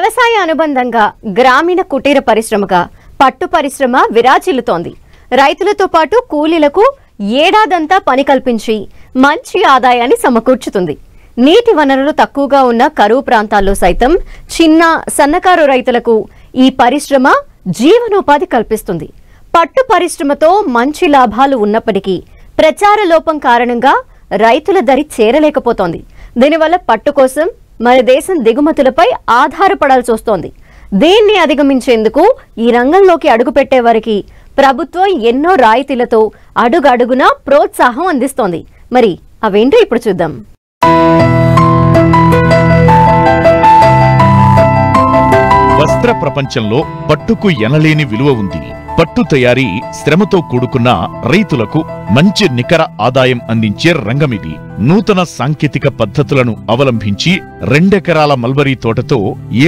వ్యవసాయ అనుబంధంగా గ్రామీణ కుటీర పరిశ్రమగా పట్టు పరిశ్రమ విరాజిల్లుతోంది. రైతులతో పాటు కూలీలకు ఏడాదంతా పని కల్పించి మంచి ఆదాయాన్ని సమకూర్చుతుంది. నీటి వనరులు తక్కువగా ఉన్న కరువు ప్రాంతాల్లో సైతం చిన్న సన్నకారు రైతులకు ఈ పరిశ్రమ జీవనోపాధి కల్పిస్తుంది. పట్టు పరిశ్రమతో మంచి లాభాలు ఉన్నప్పటికీ ప్రచార లోపం కారణంగా రైతుల దరి చేరలేకపోతోంది. దీనివల్ల పట్టు కోసం మన దేశం దిగుమతులపై ఆధారపడాల్సి వస్తోంది. దీన్ని అధిగమించేందుకు ఈ రంగంలోకి అడుగుపెట్టే వారికి ప్రభుత్వం ఎన్నో రాయితీలతో అడుగడుగునా ప్రోత్సాహం అందిస్తోంది. మరి అవేంటో ఇప్పుడు చూద్దాం. వస్త్ర ప్రపంచంలో పట్టుకు ఎనలేని విలువ ఉంది. పట్టు తయారీ శ్రమతో కూడుకున్న రైతులకు మంచి నికర ఆదాయం అందించే రంగమిది. నూతన సాంకేతిక పద్ధతులను అవలంబించి 2 ఎకరాల మల్బరీ తోటతో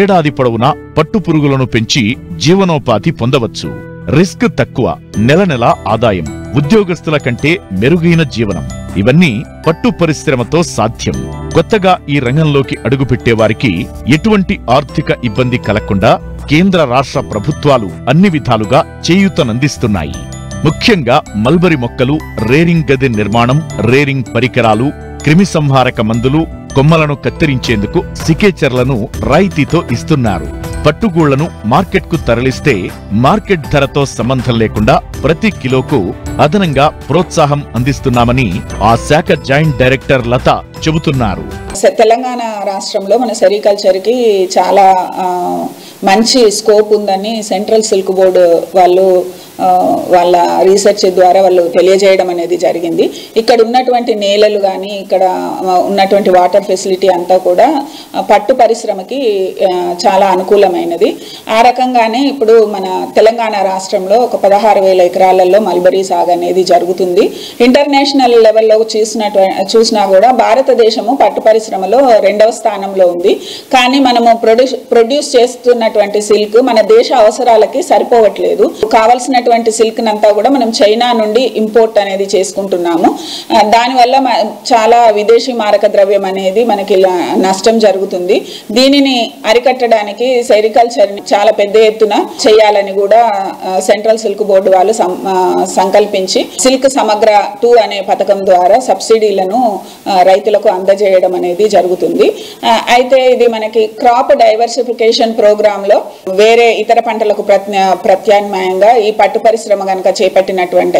ఏడాది పొడవునా పట్టు పురుగులను పెంచి జీవనోపాధి పొందవచ్చు. రిస్క్ తక్కువ, నెల నెల ఆదాయం, ఉద్యోగస్తుల కంటే మెరుగైన జీవనం, ఇవన్నీ పట్టు పరిశ్రమతో సాధ్యం. కొత్తగా ఈ రంగంలోకి అడుగుపెట్టేవారికి ఎటువంటి ఆర్థిక ఇబ్బంది కలగకుండా కేంద్ర రాష్ట్ర ప్రభుత్వాలు అన్ని విధాలుగా చేయూతనందిస్తున్నాయి. ముఖ్యంగా మల్బరీ మొక్కలు, రేరింగ్ గది నిర్మాణం, రేరింగ్ పరికరాలు, క్రిమి సంహారక మందులు, కొమ్మలను కత్తిరించేందుకు సికేచర్లను రాయితీతో ఇస్తున్నారు. పట్టుగూళ్లను మార్కెట్కు తరలిస్తే మార్కెట్ ధరతో సంబంధం లేకుండా ప్రతి కిలోకు అదనంగా ప్రోత్సాహం అందిస్తున్నామని ఆ శాఖ జాయింట్ డైరెక్టర్ లత చెబుతున్నారు. తెలంగాణ రాష్ట్రంలో మన సెరికల్చర్ కి చాలా మంచి స్కోప్ ఉందని సెంట్రల్ సిల్క్ బోర్డు వాళ్ళు వాళ్ళ రీసెర్చ్ ద్వారా వాళ్ళు తెలియజేయడం అనేది జరిగింది. ఇక్కడ ఉన్నటువంటి నేలలు కానీ ఇక్కడ ఉన్నటువంటి వాటర్ ఫెసిలిటీ అంతా కూడా పట్టు పరిశ్రమకి చాలా అనుకూలమైనది. ఆ రకంగానే ఇప్పుడు మన తెలంగాణ రాష్ట్రంలో ఒక 16,000 ఎకరాలలో మల్బరీ సాగు అనేది జరుగుతుంది. ఇంటర్నేషనల్ లెవెల్లో చూసినా కూడా భారతదేశము పట్టు పరిశ్రమలో 2వ స్థానంలో ఉంది. కానీ మనము ప్రొడ్యూస్ చేస్తున్నటువంటి సిల్క్ మన దేశ అవసరాలకి సరిపోవట్లేదు. కావాల్సిన సిల్క్ నంతా కూడా మనం చైనా నుండి ఇంపోర్ట్ అనేది చేసుకుంటున్నాము. దానివల్ల చాలా విదేశీ మారక ద్రవ్యం అనేది మనకి నష్టం జరుగుతుంది. దీనిని అరికట్టడానికి సెరికల్చర్ చాలా పెద్ద ఎత్తున చేయాలని కూడా సెంట్రల్ సిల్క్ బోర్డు వాళ్ళు సంకల్పించి సిల్క్ సమగ్ర 2 అనే పథకం ద్వారా సబ్సిడీలను రైతులకు అందజేయడం అనేది జరుగుతుంది. అయితే ఇది మనకి క్రాప్ డైవర్సిఫికేషన్ ప్రోగ్రామ్ లో వేరే ఇతర పంటలకు ప్రత్యామ్నాయంగా ఈ పట్టు పరిశ్రమ కనుక చేపట్టినటువంటి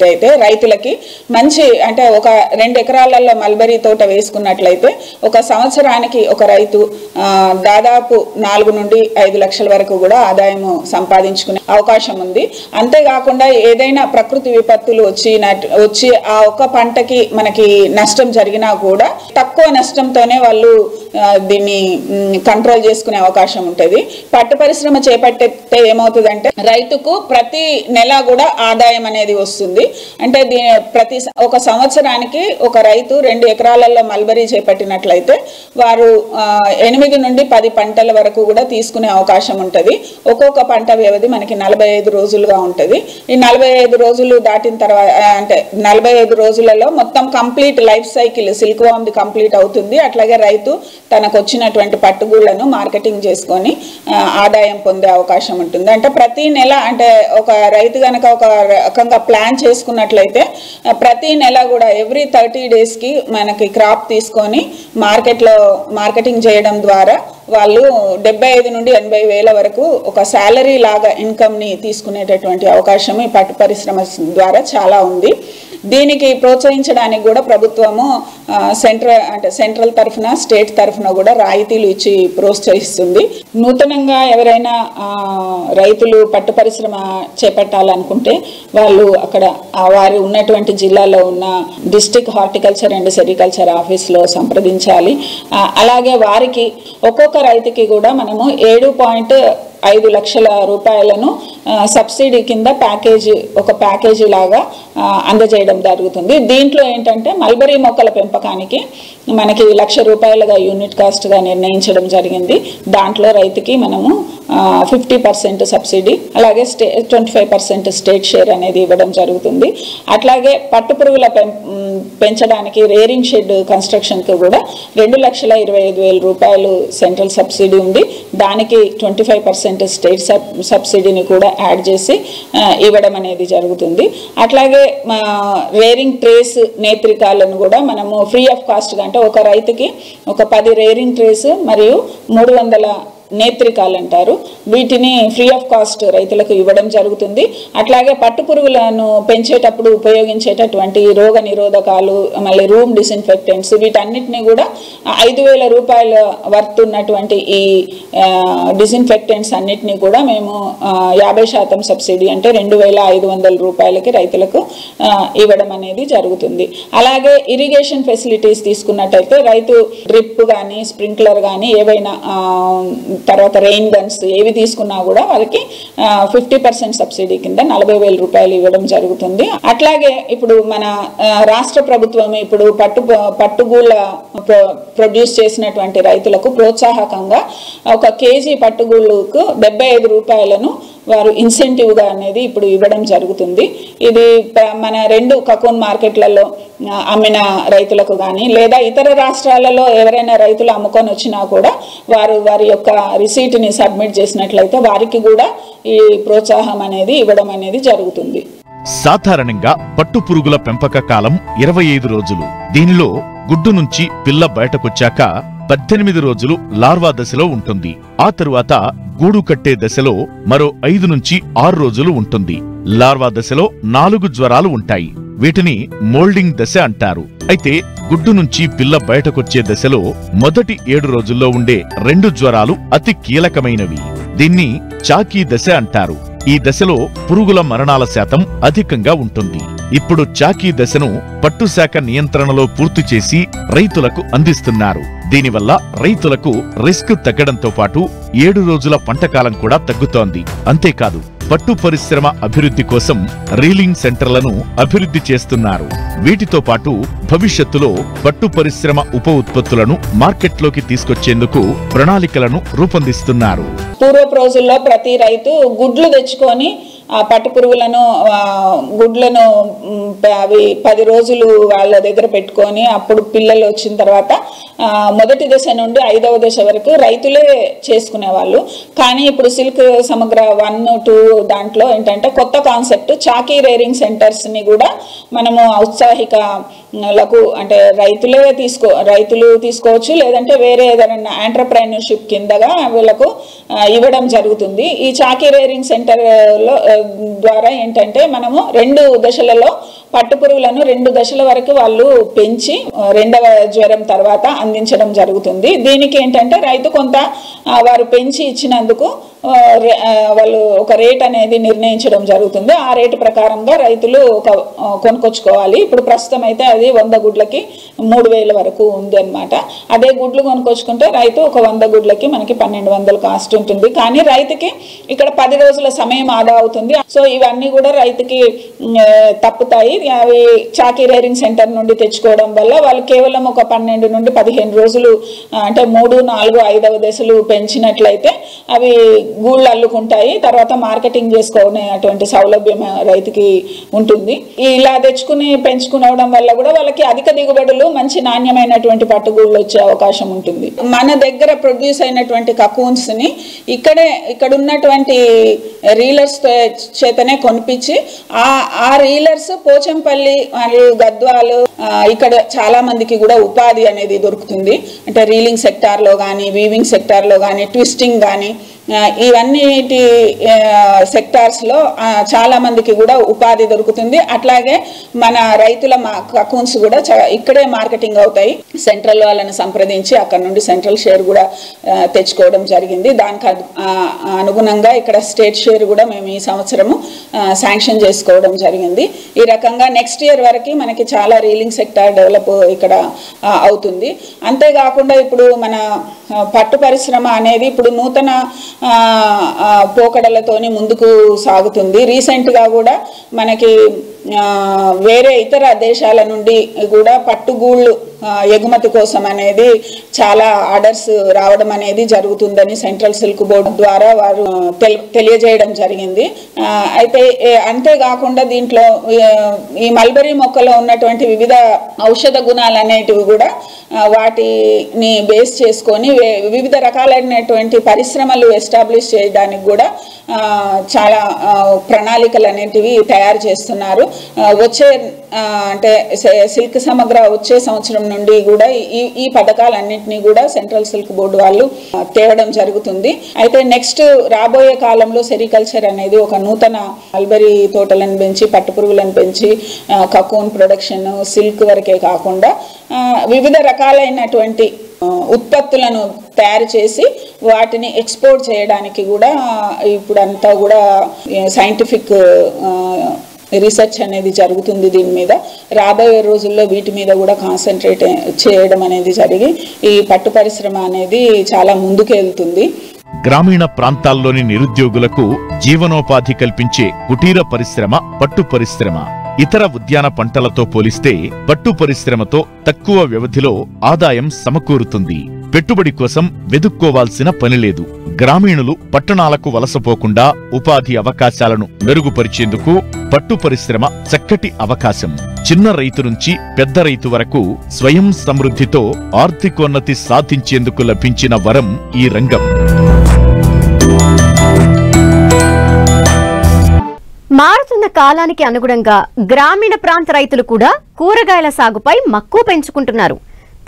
అయితే రైతులకి మంచి అంటే ఒక 2 ఎకరాలలో మల్బరీ తోట వేసుకున్నట్లయితే ఒక సంవత్సరానికి ఒక రైతు దాదాపు 4 నుండి 5 లక్షల వరకు కూడా ఆదాయం సంపాదించుకునే అవకాశం ఉంది. అంతేకాకుండా ఏదైనా ప్రకృతి విపత్తులు వచ్చి ఆ ఒక్క పంటకి మనకి నష్టం జరిగినా కూడా తక్కువ నష్టంతోనే వాళ్ళు దీన్ని కంట్రోల్ చేసుకునే అవకాశం ఉంటుంది. పట్టు పరిశ్రమ చేపట్టితే ఏమవుతుందంటే రైతుకు ప్రతి నెల కూడా ఆదాయం అనేది వస్తుంది. అంటే ప్రతి ఒక సంవత్సరానికి ఒక రైతు 2 ఎకరాలలో మల్బరీ చేపట్టినట్లయితే వారు 8 నుండి 10 పంటల వరకు కూడా తీసుకునే అవకాశం ఉంటుంది. ఒక్కొక్క పంట వ్యవధి మనకి 45 రోజులుగా ఉంటుంది. ఈ 45 రోజులు దాటిన తర్వాత అంటే 45 రోజులలో మొత్తం కంప్లీట్ లైఫ్ సైకిల్ సిల్క్ వామ్ కంప్లీట్ అవుతుంది. అట్లాగే రైతు తనకు వచ్చినటువంటి పట్టుగూళ్లను మార్కెటింగ్ చేసుకొని ఆదాయం పొందే అవకాశం ఉంటుంది. అంటే ప్రతి నెల అంటే ఒక రైతు గనక ఒక రకంగా ప్లాన్ చేసుకున్నట్లయితే ప్రతి నెల కూడా ఎవ్రీ 30 days కి మనకి క్రాప్ తీసుకొని మార్కెటింగ్ చేయడం ద్వారా వాళ్ళు 75 నుండి 80 వేల వరకు ఒక శాలరీ లాగా ఇన్కమ్ ని తీసుకునేటటువంటి అవకాశం ఈ పట్టు పరిశ్రమ ద్వారా చాలా ఉంది. దీనికి ప్రోత్సహించడానికి కూడా ప్రభుత్వము సెంట్రల్ తరఫున స్టేట్ తరఫున కూడా రాయితీలు ఇచ్చి ప్రోత్సహిస్తుంది. నూతనంగా ఎవరైనా రైతులు పట్టు పరిశ్రమ చేపట్టాలనుకుంటే వాళ్ళు అక్కడ వారు ఉన్నటువంటి జిల్లాలో ఉన్న డిస్ట్రిక్ట్ హార్టికల్చర్ అండ్ సెరికల్చర్ ఆఫీస్లో సంప్రదించాలి. అలాగే వారికి ఒక్కొక్క రైతుకి కూడా మనము 7.5 లక్షల రూపాయలను సబ్సిడీ కింద ఒక ప్యాకేజీ లాగా అందజేయడం జరుగుతుంది. దీంట్లో ఏంటంటే మల్బరీ మొక్కల పెంపకానికి మనకి 1 లక్ష రూపాయలుగా యూనిట్ కాస్ట్గా నిర్ణయించడం జరిగింది. దాంట్లో రైతుకి మనము 50% సబ్సిడీ అలాగే 25% స్టేట్ షేర్ అనేది ఇవ్వడం జరుగుతుంది. అట్లాగే పట్టుపురుగుల పెంచడానికి రేరింగ్ షెడ్ కన్స్ట్రక్షన్కి కూడా 2,25,000 రూపాయలు సెంట్రల్ సబ్సిడీ ఉంది. దానికి 25% స్టేట్ సబ్సిడీని కూడా యాడ్ చేసి ఇవ్వడం అనేది జరుగుతుంది. అట్లాగే రేరింగ్ ట్రేస్ నేత్రికాలను కూడా మనము ఫ్రీ ఆఫ్ కాస్ట్గా, అంటే ఒక రైతుకి ఒక 10 రేరింగ్ ట్రేస్ మరియు 300 నేత్రికాలు అంటారు, వీటిని ఫ్రీ ఆఫ్ కాస్ట్ రైతులకు ఇవ్వడం జరుగుతుంది. అట్లాగే పట్టు పురుగులను పెంచేటప్పుడు ఉపయోగించేటటువంటి రోగ నిరోధకాలు, మళ్ళీ రూమ్ డిస్ఇన్ఫెక్టెంట్స్, వీటన్నిటిని కూడా 5,000 రూపాయల వర్త్ ఉన్నటువంటి ఈ డిస్ఇన్ఫెక్టెంట్స్ అన్నిటినీ కూడా మేము 50% సబ్సిడీ, అంటే 2,500 రూపాయలకి రైతులకు ఇవ్వడం అనేది జరుగుతుంది. అలాగే ఇరిగేషన్ ఫెసిలిటీస్ తీసుకున్నట్టయితే రైతు డ్రిప్ కానీ స్ప్రింక్లర్ కానీ ఏవైనా, తర్వాత రెయిన్ గన్స్ ఏవి తీసుకున్నా కూడా వాళ్ళకి 50% సబ్సిడీ కింద 40,000 రూపాయలు ఇవ్వడం జరుగుతుంది. అట్లాగే ఇప్పుడు మన రాష్ట్ర ప్రభుత్వం ఇప్పుడు పట్టుగూళ్ళ ప్రొడ్యూస్ చేసినటువంటి రైతులకు ప్రోత్సాహకంగా ఒక కేజీ పట్టుగూళ్ళకు 75 రూపాయలను వారు ఇన్సెంటివ్గా అనేది ఇప్పుడు ఇవ్వడం జరుగుతుంది. ఇది మన 2 కకూన్ మార్కెట్లలో అమ్మిన రైతులకు కానీ లేదా ఇతర రాష్ట్రాలలో ఎవరైనా రైతులు అమ్ముకొని వచ్చినా కూడా వారి యొక్క రిసీట్ని సబ్మిట్ చేసినట్లయితే వారికి కూడా ఈ ప్రోత్సాహం అనేది ఇవ్వడం అనేది జరుగుతుంది. సాధారణంగా పట్టు పురుగుల పెంపక కాలం 25 రోజులు. దీనిలో గుడ్డు నుంచి పిల్ల బయటకొచ్చాక 18 రోజులు లార్వా దశలో ఉంటుంది. ఆ తరువాత గూడు కట్టే దశలో మరో 5 నుంచి 6 రోజులు ఉంటుంది. లార్వా దశలో 4 జ్వరాలు ఉంటాయి. వీటిని మోల్డింగ్ దశ అంటారు. అయితే గుడ్డు నుంచి పిల్ల బయటకొచ్చే దశలో మొదటి 7 రోజుల్లో ఉండే 2 జ్వరాలు అతి కీలకమైనవి. దీన్ని చాకీ దశ అంటారు. ఈ దశలో పురుగుల మరణాల శాతం అధికంగా ఉంటుంది. ఇప్పుడు చాకీ దశను పట్టుశాఖ నియంత్రణలో పూర్తి చేసి రైతులకు అందిస్తున్నారు. దీనివల్ల రైతులకు రిస్క్ తగ్గడంతో పాటు 7 రోజుల పంటకాలం కూడా తగ్గుతోంది. అంతేకాదు, పట్టు పరిశ్రమ అభివృద్ధి కోసం రీలింగ్ సెంటర్లను అభివృద్ధి చేస్తున్నారు. వీటితో పాటు భవిష్యత్తులో పట్టు పరిశ్రమ ఉప ఉత్పత్తులను మార్కెట్లోకి తీసుకొచ్చేందుకు ప్రణాళికలను రూపొందిస్తున్నారు. పూర్వపు రోజుల్లో ప్రతి రైతు గుడ్లు తెచ్చుకొని ఆ పట్టు పురుగులను గుడ్లను అవి 10 రోజులు వాళ్ళ దగ్గర పెట్టుకొని అప్పుడు పిల్లలు వచ్చిన తర్వాత మొదటి దశ నుండి 5వ దశ వరకు రైతులే చేసుకునేవాళ్ళు. కానీ ఇప్పుడు సిల్క్ సమగ్ర 1, 2 దాంట్లో ఏంటంటే కొత్త కాన్సెప్ట్ చాకీ రేరింగ్ సెంటర్స్ని కూడా మనము ఔత్సాహికలకు, అంటే రైతులు తీసుకోవచ్చు, లేదంటే వేరే ఏదైనా ఎంటర్ప్రైనర్షిప్ కిందగా వీళ్ళకు ఇవ్వడం జరుగుతుంది. ఈ చాకీ రేరింగ్ సెంటర్లో ద్వారా ఏంటంటే మనము 2 దశలలో పట్టు పురుగులను 2 దశల వరకు వాళ్ళు పెంచి 2వ జ్వరం తర్వాత అందించడం జరుగుతుంది. దీనికి ఏంటంటే రైతు కొంత వారు పెంచి ఇచ్చినందుకు వాళ్ళు ఒక రేట్ అనేది నిర్ణయించడం జరుగుతుంది. ఆ రేటు ప్రకారంగా రైతులు కొనుక్కొచ్చుకోవాలి. ఇప్పుడు ప్రస్తుతం అయితే అది 100 గుడ్లకి 3,000 వరకు ఉంది అనమాట. అదే గుడ్లు కొనుక్కొచ్చుకుంటే రైతు ఒక 100 గుడ్లకి మనకి 1,200 కాస్ట్ ఉంటుంది. కానీ రైతుకి ఇక్కడ 10 రోజుల సమయం ఆదా అవుతుంది. సో ఇవన్నీ కూడా రైతుకి తప్పుతాయి. అవి చాకీ రేరింగ్ సెంటర్ నుండి తెచ్చుకోవడం వల్ల వాళ్ళు కేవలం ఒక 12 నుండి 15 రోజులు, అంటే 3, 4, 5వ దశలు పెంచినట్లయితే అవి గూళ్ళు అల్లుకుంటాయి. తర్వాత మార్కెటింగ్ చేసుకునేటువంటి సౌలభ్యం రైతుకి ఉంటుంది. ఇలా తెచ్చుకుని పెంచుకోవడం వల్ల కూడా వాళ్ళకి అధిక దిగుబడులు, మంచి నాణ్యమైనటువంటి పట్టుగూళ్ళు వచ్చే అవకాశం ఉంటుంది. మన దగ్గర ప్రొడ్యూస్ అయినటువంటి కకూన్స్ ని ఇక్కడ ఉన్నటువంటి రీలర్స్ చేతనే కొనిపించి ఆ రీలర్స్ పోచంపల్లి మరియు గద్వాలు ఇక్కడ చాలా మందికి కూడా ఉపాధి అనేది దొరుకుతుంది. అంటే రీలింగ్ సెక్టార్లో కానీ, వీవింగ్ సెక్టార్లో కానీ, ట్విస్టింగ్ కానీ, ఇవన్నిటి సెక్టార్స్లో చాలా మందికి కూడా ఉపాధి దొరుకుతుంది. అట్లాగే మన రైతుల కకూన్స్ కూడా ఇక్కడే మార్కెటింగ్ అవుతాయి. సెంట్రల్ వాళ్ళని సంప్రదించి అక్కడ నుండి సెంట్రల్ షేర్ కూడా తెచ్చుకోవడం జరిగింది. దానికి అనుగుణంగా ఇక్కడ స్టేట్ షేర్ కూడా మేము ఈ సంవత్సరము శాంక్షన్ చేసుకోవడం జరిగింది. ఈ రకంగా నెక్స్ట్ ఇయర్ వరకు మనకి చాలా రీలింగ్ సెక్టార్ డెవలప్ ఇక్కడ అవుతుంది. అంతేకాకుండా ఇప్పుడు మన పట్టు పరిశ్రమ అనేది ఇప్పుడు నూతన పోకడలతోని ముందుకు సాగుతుంది. రీసెంట్గా కూడా మనకి వేరే ఇతర దేశాల నుండి కూడా పట్టుగూళ్ళు ఎగుమతి కోసం అనేది చాలా ఆర్డర్స్ రావడం అనేది జరుగుతుందని సెంట్రల్ సిల్క్ బోర్డు ద్వారా వారు తెలియజేయడం జరిగింది. అయితే అంతేకాకుండా దీంట్లో ఈ మల్బరీ మొక్కలో ఉన్నటువంటి వివిధ ఔషధ గుణాలు అనేటివి కూడా వాటిని బేస్ చేసుకొని వివిధ రకాలైనటువంటి పరిశ్రమలు ఎస్టాబ్లిష్ చేయడానికి కూడా చాలా ప్రణాళికలు అనేటివి తయారు చేస్తున్నారు. వచ్చే అంటే సిల్క్ సమగ్ర వచ్చే సంవత్సరం నుండి కూడా ఈ పథకాలన్నింటినీ కూడా సెంట్రల్ సిల్క్ బోర్డు వాళ్ళు తేవడం జరుగుతుంది. అయితే నెక్స్ట్ రాబోయే కాలంలో సెరికల్చర్ అనేది ఒక నూతన మల్బరీ తోటలను పెంచి పట్టుపురుగులను పెంచి కకూన్ ప్రొడక్షన్ సిల్క్ వరకే కాకుండా వివిధ రకాలైనటువంటి ఉత్పత్తులను తయారు చేసి వాటిని ఎక్స్పోర్ట్ చేయడానికి కూడా ఇప్పుడంతా కూడా సైంటిఫిక్ రీసెర్చ్ అనేది జరుగుతుంది. దీని మీద రాబోయే రోజుల్లో వీటి మీద కూడా కాన్సన్ట్రేట్ చేయడం అనేది జరిగి ఈ పట్టు పరిశ్రమ అనేది చాలా ముందుకు వెళ్తుంది. గ్రామీణ ప్రాంతాల్లోని నిరుద్యోగులకు జీవనోపాధి కల్పించే కుటీర పరిశ్రమ పట్టు పరిశ్రమ. ఇతర ఉద్యాన పంటలతో పోలిస్తే పట్టు పరిశ్రమతో తక్కువ వ్యవధిలో ఆదాయం సమకూరుతుంది. పెట్టుబడి కోసం వెదుక్కోవాల్సిన పనిలేదు. గ్రామీణులు పట్టణాలకు వలసపోకుండా ఉపాధి అవకాశాలను మెరుగుపరిచేందుకు పట్టు పరిశ్రమ చక్కటి అవకాశం. చిన్న రైతు నుంచి పెద్ద రైతు వరకు స్వయం సమృద్ధితో ఆర్థికోన్నతి సాధించేందుకు లభించిన వరం ఈ రంగం. మారుతున్న కాలానికి అనుగుణంగా గ్రామీణ ప్రాంత రైతులు కూడా కూరగాయల సాగుపై మక్కువ పెంచుకుంటున్నారు.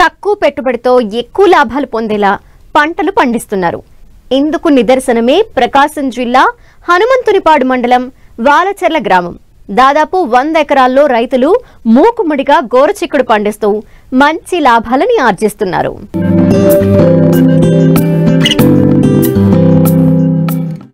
తక్కువ పెట్టుబడితో ఎక్కువ లాభాలు పొందేలా పంటలు పండిస్తున్నారు. ఇందుకు నిదర్శనమే ప్రకాశం జిల్లా హనుమంతునిపాడు మండలం వాలచెర్ల గ్రామం. దాదాపు 100 ఎకరాల్లో రైతులు మూకుముడిగా గోరుచిక్కుడు పండిస్తూ మంచి లాభాలని ఆర్జిస్తున్నారు.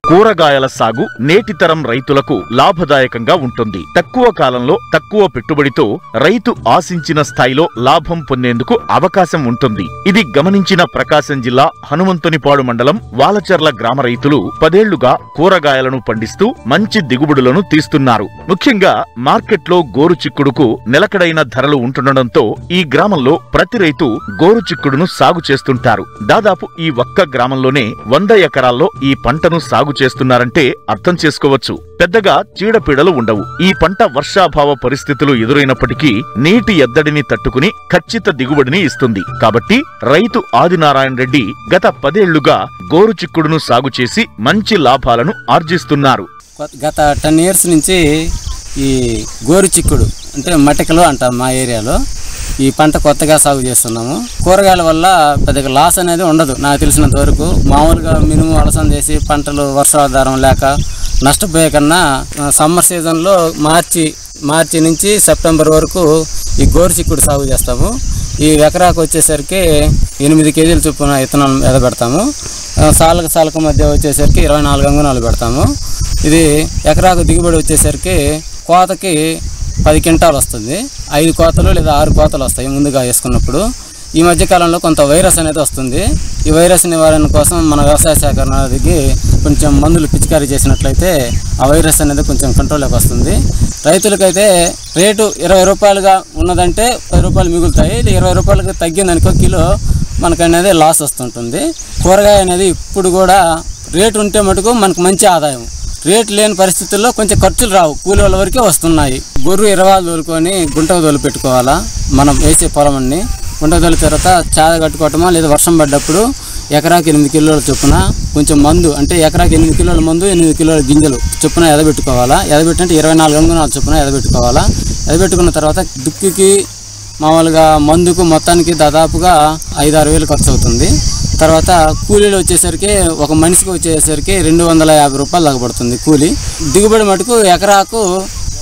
కూరగాయల సాగు నేటి తరం రైతులకు లాభదాయకంగా ఉంటుంది. తక్కువ కాలంలో తక్కువ పెట్టుబడితో రైతు ఆశించిన స్థాయిలో లాభం పొందేందుకు అవకాశం ఉంటుంది. ఇది గమనించిన ప్రకాశం జిల్లా హనుమంతునిపాడు మండలం వాలచెర్ల గ్రామ రైతులు 10 ఏళ్లుగా కూరగాయలను పండిస్తూ మంచి దిగుబడులను తీస్తున్నారు. ముఖ్యంగా మార్కెట్లో గోరుచిక్కుడుకు నిలకడైన ధరలు ఉంటుండటంతో ఈ గ్రామంలో ప్రతి రైతు గోరుచిక్కుడును సాగు చేస్తుంటారు. దాదాపు ఈ ఒక్క గ్రామంలోనే 100 ఎకరాల్లో ఈ పంటను సాగు చేస్తున్నారంటే అర్థం చేసుకోవచ్చు. పెద్దగా చీడపీడలు ఉండవు. ఈ పంట వర్షాభావ పరిస్థితులు ఎదురైనప్పటికీ నీటి ఎద్దడిని తట్టుకుని ఖచ్చిత దిగుబడిని ఇస్తుంది. కాబట్టి రైతు ఆదినారాయణ రెడ్డి గత 10 ఏళ్లుగా గోరుచిక్కుడును సాగు చేసి మంచి లాభాలను ఆర్జిస్తున్నారు. గత 10 years నుంచి ఈ గోరుచిక్కుడు అంటే మటికలు అంటాం మా ఏరియాలో, ఈ పంట కొత్తగా సాగు చేస్తున్నాము. కూరగాయల వల్ల పెద్దగా లాస్ అనేది ఉండదు నాకు తెలిసినంత వరకు. మామూలుగా మినుము అలసం చేసి పంటలు వర్షాధారం లేక నష్టపోయే కన్నా సమ్మర్ సీజన్లో మార్చి నుంచి సెప్టెంబర్ వరకు ఈ గోరుచిక్కుడు సాగు చేస్తాము. ఈ ఎకరాకు వచ్చేసరికి 8 kg చొప్పున విత్తనాలు ఎదబెడతాము. సాలక మధ్య వచ్చేసరికి 24 అంగుళాలు పెడతాము. ఇది ఎకరాకు దిగుబడి వచ్చేసరికి కోతకి 10 క్వింటాలు వస్తుంది. 5 కోతలు లేదా 6 కోతలు వస్తాయి ముందుగా వేసుకున్నప్పుడు. ఈ మధ్యకాలంలో కొంత వైరస్ అనేది వస్తుంది. ఈ వైరస్ నివారణ కోసం మన వ్యవసాయ శాఖ దిగి కొంచెం మందులు పిచికారీ చేసినట్లయితే ఆ వైరస్ అనేది కొంచెం కంట్రోల్లోకి వస్తుంది. రైతులకైతే రేటు 20 రూపాయలుగా ఉన్నదంటే 10 రూపాయలు మిగులుతాయి. 20 రూపాయలకి తగ్గిందనుకో కిలో మనకనేది లాస్ వస్తుంటుంది. కూరగాయ అనేది ఇప్పుడు కూడా రేటు ఉంటే మటుకు మనకు మంచి ఆదాయం. రేటు లేని పరిస్థితుల్లో కొంచెం ఖర్చులు రావు, కూలి వాళ్ళ వరకే వస్తున్నాయి. గొర్రు 20 తోలుకొని గుంటకు తోలు పెట్టుకోవాలా. మనం వేసే పొలమని గుంటకు తోలి తర్వాత చాద కట్టుకోవటమో లేదా వర్షం పడ్డప్పుడు ఎకరాకి 8 కిలోల చొప్పున కొంచెం మందు అంటే ఎకరాకి 8 కిలోల మందు 8 కిలోల గింజలు చొప్పున ఎదబెట్టుకోవాలా. ఎదబెట్టంటే 24 అంగుళాల చొప్పున ఎదబెట్టుకోవాలా. ఎదబెట్టుకున్న తర్వాత దుక్కికి మామూలుగా మందుకు మొత్తానికి దాదాపుగా 5-6 వేలు ఖర్చు అవుతుంది. తర్వాత కూలీలు వచ్చేసరికి ఒక మనిషికి వచ్చేసరికి 250 రూపాయలు దాకా పడుతుంది కూలీ. దిగుబడి మటుకు ఎకరాకు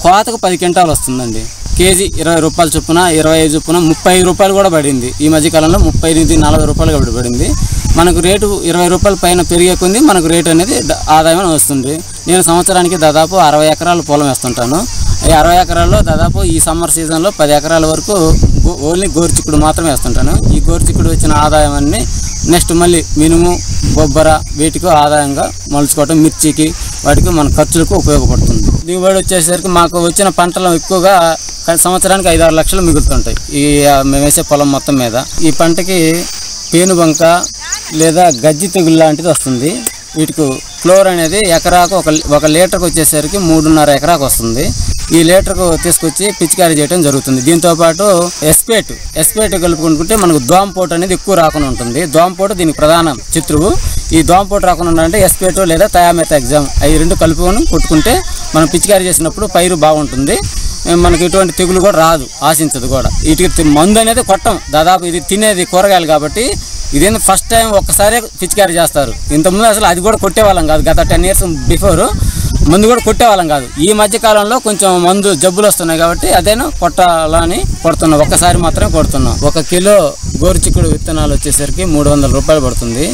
కోతకు 10 క్వింటాలు వస్తుందండి. కేజీ 20 రూపాయల చొప్పున 25 చొప్పున 35 రూపాయలు కూడా పడింది. ఈ మధ్యకాలంలో 30-40 రూపాయలు పడింది. మనకు రేటు 20 రూపాయల పైన పెరిగే కొంది మనకు రేటు అనేది ఆదాయం వస్తుంది. నేను సంవత్సరానికి దాదాపు 60 ఎకరాలు పొలం వేస్తుంటాను. ఈ 60 ఎకరాల్లో దాదాపు ఈ సమ్మర్ సీజన్లో 10 ఎకరాల వరకు ఓన్లీ గోరుచిక్కుడు మాత్రమే వేస్తుంటాను. ఈ గోరుచిక్కుడు వచ్చిన ఆదాయం అన్ని నెక్స్ట్ మళ్ళీ మినుము బొబ్బర వీటికి ఆదాయంగా మలుచుకోవటం, మిర్చికి వాటికి మన ఖర్చులకు ఉపయోగపడుతుంది. దిగుబడి వచ్చేసరికి మాకు వచ్చిన పంటలు ఎక్కువగా సంవత్సరానికి 5-6 లక్షలు మిగులుతుంటాయి ఈ మేము వేసే పొలం మొత్తం మీద. ఈ పంటకి పేనుబంక లేదా గజ్జి తెగులు లాంటిది వస్తుంది. వీటికి ఫ్లోర్ అనేది ఎకరాకు ఒక లీటర్కి వచ్చేసరికి 3.5 ఎకరాకు వస్తుంది. ఈ లీటర్కు తీసుకొచ్చి పిచికారీ చేయడం జరుగుతుంది. దీంతోపాటు ఎస్పేట్ కలుపుకుంటే మనకు దోమపోటు అనేది ఎక్కువ రాకుండా ఉంటుంది. దోమపోటు దీనికి ప్రధాన శత్రువు. ఈ దోమపోటు రాకుండా ఉండాలంటే ఎస్పేట్ లేదా థయామెథాక్సామ్ అవి 2 కలుపుకొని కొట్టుకుంటే మనం పిచికారీ చేసినప్పుడు పైరు బాగుంటుంది. మనకి ఎటువంటి తెగులు కూడా రాదు, ఆశించదు కూడా. వీటికి మందు అనేది కొట్టం, దాదాపు ఇది తినేది కూరగాయలు కాబట్టి ఇదేంటి ఫస్ట్ టైం ఒక్కసారి పిచికారీ చేస్తారు. ఇంతకుముందు అసలు అది కూడా కొట్టేవాళ్ళం కాదు. గత 10 years బిఫోర్ మందు కూడా కొట్టేవాళ్ళం కాదు. ఈ మధ్య కాలంలో కొంచెం మందు జబ్బులు వస్తున్నాయి కాబట్టి అదేనా కొట్టాలని కొడుతున్నాం. ఒక్కసారి మాత్రమే కొడుతున్నాం. 1 కిలో గోరుచిక్కుడు విత్తనాలు వచ్చేసరికి 300 రూపాయలు పడుతుంది.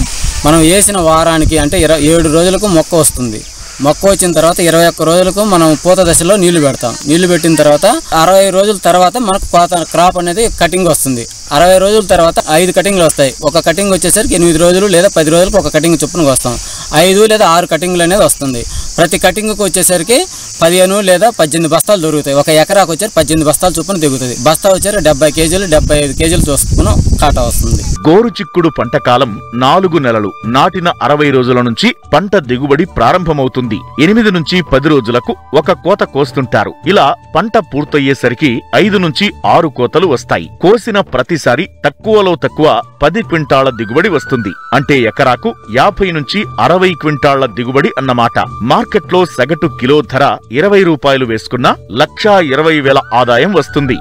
మనం వేసిన వారానికి అంటే 7 రోజులకు మొక్క వస్తుంది. మొక్క వచ్చిన తర్వాత 21 రోజులకు మనం పూత దశలో నీళ్లు పెడతాం. నీళ్లు పెట్టిన తర్వాత 60 రోజుల తర్వాత మనకు క్రాప్ అనేది కటింగ్ వస్తుంది. 60 రోజుల తర్వాత 5 కటింగ్లు వస్తాయి. ఒక కటింగ్ వచ్చేసరికి 8 రోజులు లేదా 10 రోజులకు ఒక కటింగ్ చొప్పున వస్తాం. 5 లేదా 6 కటింగ్లు అనేది వస్తుంది. ప్రతి కటింగ్కి వచ్చేసరికి 15 లేదా 18 బస్తాలు దొరుకుతాయి. 1 ఎకరాకు వచ్చేసరికి 18 బస్తాలు చొప్పున దిగుతుంది. బస్తా వచ్చేసరికి 70 కేజీలు 75 కేజీలు చొప్పున కాటా వస్తుంది. గోరుచిక్కుడు పంట కాలం 4 నెలలు. నాటిన 60 రోజుల నుంచి పంట దిగుబడి ప్రారంభమవుతుంది. 8 నుంచి 10 రోజులకు ఒక కోత కోస్తుంటారు. ఇలా పంట పూర్తయ్యేసరికి 5 నుంచి 6 కోతలు వస్తాయి. కోసిన ప్రతిసారి తక్కువలో తక్కువ 10 క్వింటాళ్ల దిగుబడి వస్తుంది. అంటే ఎకరాకు 50 నుంచి 60 క్వింటాళ్ల దిగుబడి అన్నమాట. మార్కెట్లో సగటు కిలో ధర 20 రూపాయలు వేసుకున్న 1,20,000 ఆదాయం వస్తుంది.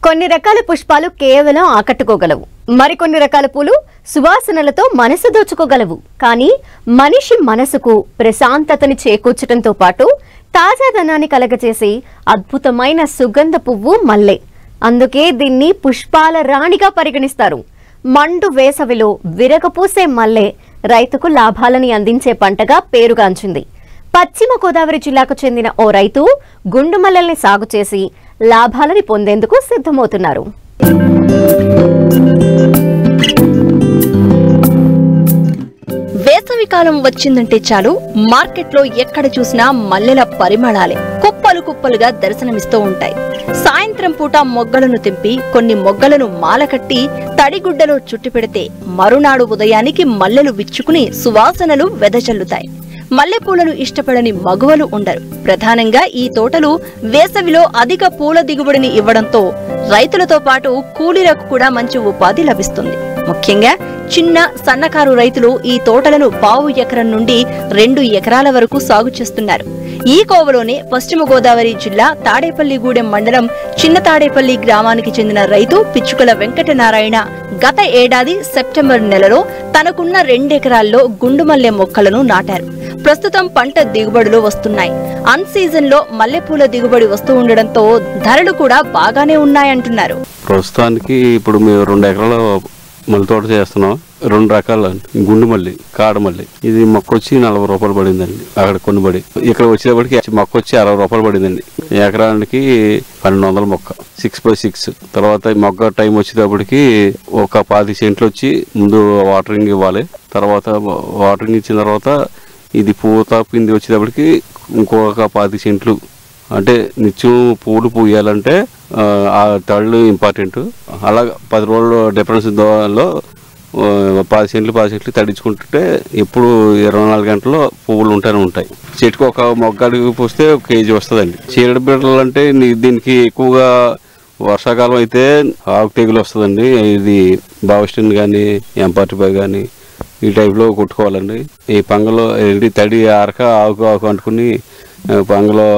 కొన్ని రకాల పుష్పాలు కేవలం ఆకట్టుకోగలవు. మరికొన్ని రకాల పూలు సువాసనలతో మనసు దోచుకోగలవు. కానీ మనిషి మనసుకు ప్రశాంతతని చేకూర్చడంతో పాటు తాజాదనాన్ని కలగజేసే అద్భుతమైన సుగంధ పువ్వు మల్లె. అందుకే దీన్ని పుష్పాల రాణిగా పరిగణిస్తారు. మండు వేసవిలో విరగపూసే మల్లె రైతుకు లాభాలని అందించే పంటగా పేరుగాంచింది. పశ్చిమ గోదావరి జిల్లాకు చెందిన ఓ రైతు గుండు మల్లెల్ని సాగు చేసి లాభాలని పొందేందుకు సిద్ధమవుతున్నారు. వేసవికాలం వచ్చిందంటే చాలు మార్కెట్లో ఎక్కడ చూసినా మల్లెల పరిమళాలే కుప్పలు కుప్పలుగా దర్శనమిస్తూ ఉంటాయి. సాయంత్రం పూట మొగ్గలను తెంపి కొన్ని మొగ్గలను మాలకట్టి తడిగుడ్డలో చుట్టి పెడితే మరునాడు ఉదయానికి మల్లెలు విచ్చుకుని సువాసనలు వెదజల్లుతాయి. మల్లెపూలను ఇష్టపడని మగువలు ఉండరు. ప్రధానంగా ఈ తోటలు వేసవిలో అధిక పూల దిగుబడిని ఇవ్వడంతో రైతులతో పాటు కూలీలకు కూడా మంచి ఉపాధి లభిస్తుంది. ముఖ్యంగా చిన్న సన్నకారు రైతులు ఈ తోటలను 1/2 ఎకరం నుండి 2 ఎకరాల వరకు సాగు చేస్తున్నారు. ఈ కోవలోనే పశ్చిమ గోదావరి జిల్లా తాడేపల్లిగూడెం మండలం చిన్న తాడేపల్లి గ్రామానికి చెందిన రైతు పిచ్చుకల వెంకటనారాయణ గత ఏడాది సెప్టెంబర్ నెలలో తనకున్న 2 ఎకరాల్లో గుండుమల్లె మొక్కలను నాటారు. ప్రస్తుతం పంట దిగుబడులు వస్తున్నాయి. అన్ సీజన్ లో మల్లెపూల దిగుబడి వస్తూ ఉండడంతో ధరలు కూడా బాగానే ఉన్నాయంటున్నారు. ప్రస్తుతానికి ఇప్పుడు మేము 2 ఎకరాల మల్లె తోట చేస్తున్నాం. 2 రకాల గుండు మల్లి, కాడమల్లి. ఇది మొక్క వచ్చి 40 రూపాయలు పడిందండి. అక్కడ కొనుబడి ఇక్కడ వచ్చేటప్పటికి మొక్క వచ్చి 60 రూపాయలు పడిందండి. ఎకరానికి 1200 మొక్క 6x6. తర్వాత మొక్క టైం వచ్చేటప్పటికి ఒక 10 సెంట్లు వచ్చి ముందు వాటరింగ్ ఇవ్వాలి. తర్వాత వాటరింగ్ ఇచ్చిన తర్వాత ఇది పూత పిండి వచ్చేటప్పటికి ఇంకొక 10 సెంట్లు. అంటే నిత్యం పూలు పూయాలంటే ఆ తళ్ళు ఇంపార్టెంట్. అలా 10 రోజుల డిఫరెన్స్ లో 10 సెంట్లు తడించుకుంటుంటే ఎప్పుడు 24 గంటల్లో పువ్వులు ఉంటూనే ఉంటాయి. చెట్టుకు ఒక మొగ్గడికి పూస్తే 1 కేజీ వస్తుందండి. చీరడి బిడ్డలు అంటే దీనికి ఎక్కువగా వర్షాకాలం అయితే ఆకు తెగులు వస్తుందండి. ఇది బావిస్టిన్ కానీ M45 కానీ ఈ టైప్లో కొట్టుకోవాలండి. ఈ పంగలో తడి ఆరక ఆకు అంటుకుని పంగలో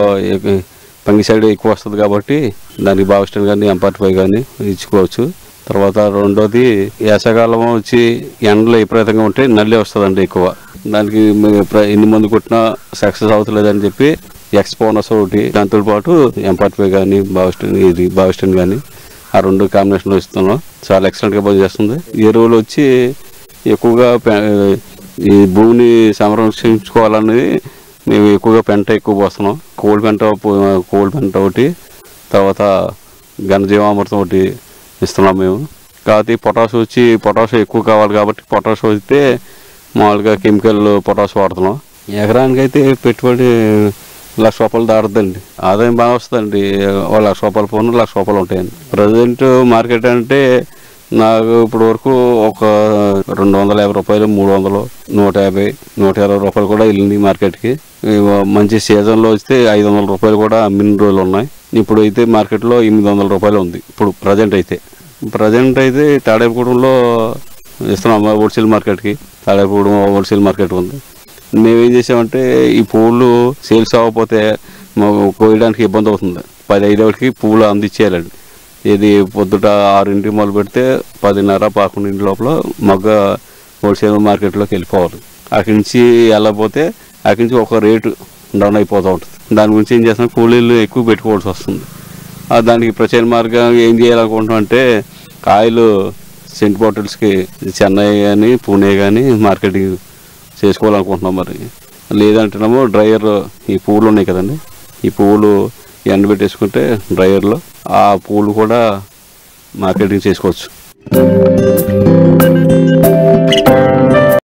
పంగిసైడ్ ఎక్కువ వస్తుంది కాబట్టి దానికి బావిస్టిన్ కానీ M45 కానీ ఇచ్చుకోవచ్చు. తర్వాత రెండోది వేసవకాలం వచ్చి ఎండలో విపరీతంగా ఉంటే నల్లి వస్తుందండి ఎక్కువ. దానికి ఎన్ని మందు కొట్టినా సక్సెస్ అవుతలేదని చెప్పి ఎక్స్పోనస్ ఒకటి, దాంతో పాటు M45 కానీ బావిస్టిన్ కానీ ఆ 2 కాంబినేషన్లో ఇస్తున్నాం. చాలా ఎక్సలెంట్గా పనిచేస్తుంది. ఎరువులు వచ్చి ఎక్కువగా ఈ భూమిని సంరక్షించుకోవాలనేది మేము ఎక్కువగా పెంట ఎక్కువ పోస్తున్నాం. కోళ్ళ పెంట ఒకటి, తర్వాత ఘనజీవామృతం ఒకటి ఇస్తున్నాం మేము. కాకపోతే పొటాష్ ఎక్కువ కావాలి కాబట్టి పొటాష్ అయితే మామూలుగా కెమికల్ పొటాష్ వాడుతున్నాం. ఎకరానికి అయితే పెట్టుబడి ₹1,00,000 దాటుద్దండి. ఆదాయం బాగా వస్తుందండి. ₹1,00,000 పోను ₹1,00,000 ఉంటాయండి. ప్రజెంట్ మార్కెట్ అంటే నాకు ఇప్పుడు వరకు ఒక ₹250, ₹300, ₹150, ₹120 కూడా వెళ్ళింది మార్కెట్కి. మంచి సీజన్లో వస్తే ₹500 కూడా అమ్మిన రోజులు ఉన్నాయి. ఇప్పుడు అయితే మార్కెట్లో ₹800 ఉంది. ఇప్పుడు ప్రజెంట్ అయితే తాడేపూడంలో ఇస్తున్నాం హోల్సేల్ మార్కెట్కి. తాడేపూడం హోల్సేల్ మార్కెట్ ఉంది. మేమేం చేసామంటే ఈ పువ్వులు సేల్స్ అవ్వకపోతే కోయడానికి ఇబ్బంది అవుతుంది. 10-5 పువ్వులు అందించేయాలండి. ఇది పొద్దుట 6 మొదలు పెడితే 10:30-11 లోపల మగ్గ హోల్సేల్ మార్కెట్లోకి వెళ్ళిపోవాలి. అక్కడి నుంచి వెళ్ళకపోతే అక్కడి నుంచి ఒక రేటు డౌన్ అయిపోతూ ఉంటుంది. దాని గురించి ఏం చేస్తాం, కూలీలు ఎక్కువ పెట్టుకోవాల్సి వస్తుంది. దానికి ప్రత్యామ్నాయంగా ఏం చేయాలనుకుంటున్నాం అంటే కాయలు సెంట్ బాటిల్స్కి చెన్నై కానీ పూణే కానీ మార్కెటింగ్ చేసుకోవాలనుకుంటున్నాం. మరి లేదంటేనేమో డ్రైయర్ ఈ పువ్వులు ఉన్నాయి కదండి, ఈ పువ్వులు ఎండబెట్టేసుకుంటే డ్రైయర్లో ఆ పువ్వులు కూడా మార్కెటింగ్ చేసుకోవచ్చు.